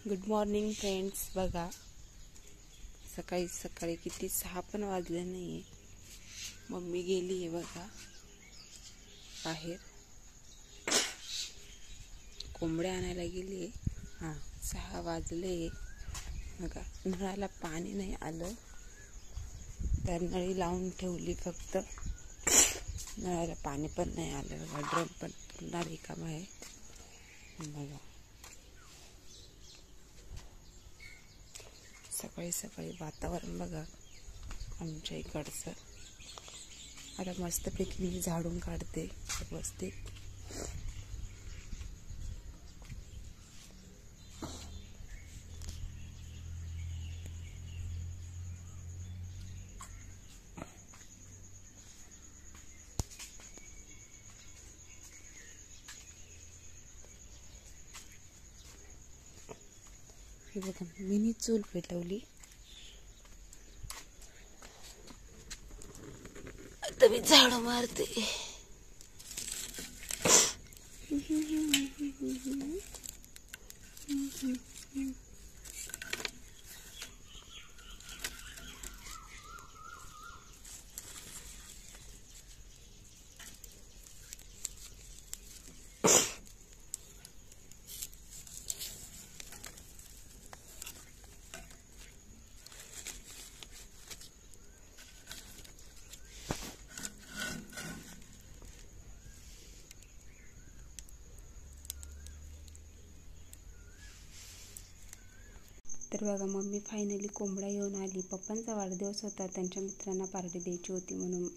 Good morning friends. बघा सकाळी सकाळी किती 6 पण वाजले नाहीये. मम्मी गेली आहे बघा बाहेर, कोंबड्या आणायला गेली आहे. 6 वाजले बघा. नळाला पाणी नाही आलं तर नळी लावून ठेवली, फक्त नळाला पाणी पण नाही आलं बघा. ड्रम पण पुन्हा रिकामा आहे बघा. सकाळी सकाळी वातावरण बघा आमच्या इकडचं. आता मस्तपैकी मी झाडून काढते व्यवस्थित. हे बघा मिनी चूल पेटवली. आता मी झाडू मारते. तर बघा मम्मी फायनली कोंबडा घेऊन आली. पप्पांचा वाढदिवस होता, त्यांच्या मित्रांना पार्टी द्यायची होती म्हणून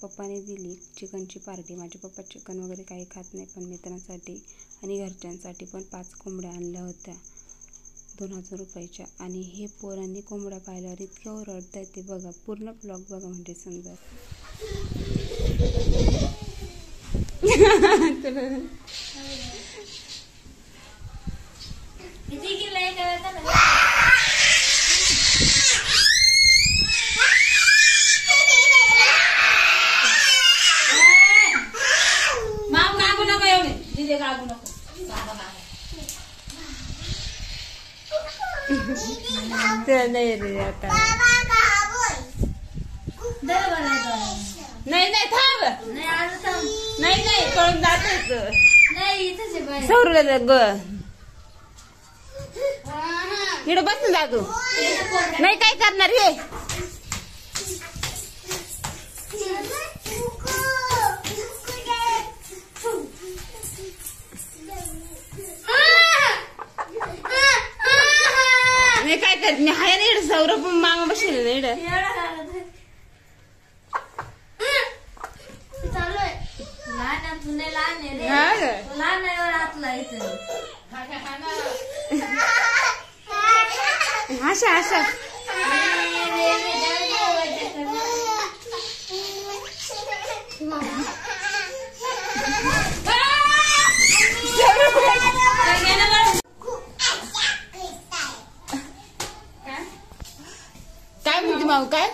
पप्पाने दिली चिकनची पार्टी. माझे पप्पा चिकन वगैरे काही खात नाही, पण मित्रांसाठी आणि घरच्यांसाठी पण 5 कोंबड्या आणल्या होत्या 2000 रुपयाच्या. आणि हे पोरांनी कोंबड्या पाहिल्यावर इतक्या ओरडतायत ते बघा. पूर्ण ब्लॉग बघा म्हणजे समजा. नाही रे आता नाही नाही थांब नाही नाही पळून जात सौरला ग इकडे बसून जा तू. नाही काय करणार हे. मी काय करत मी हाय ना सौरभ मामा बसेल ना इकडे. आशा आशा काय म्हणते माऊ. काय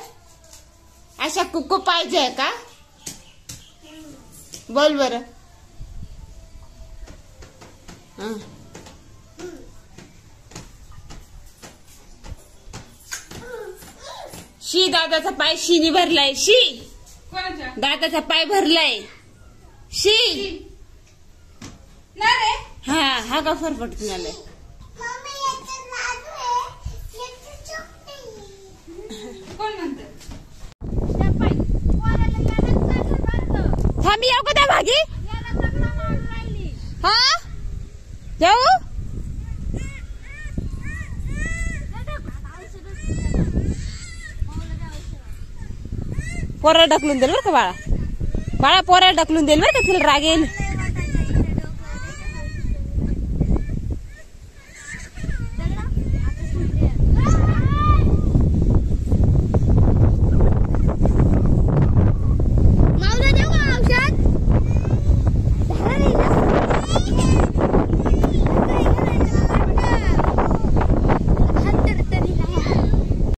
अशा कुकू पाहिजे का? बोल बर. शी दादाचा पाय शीनी भरलाय. शी दादाचा पाय भरलाय. शी हा का फरफटून आलाय. थांबी येऊ का त्या भागी. हा जाऊ. पोराला ढकलून देईल बरं का बाळा. बाळा पोराला ढकलून देईल बरं का, तिला राग येईल.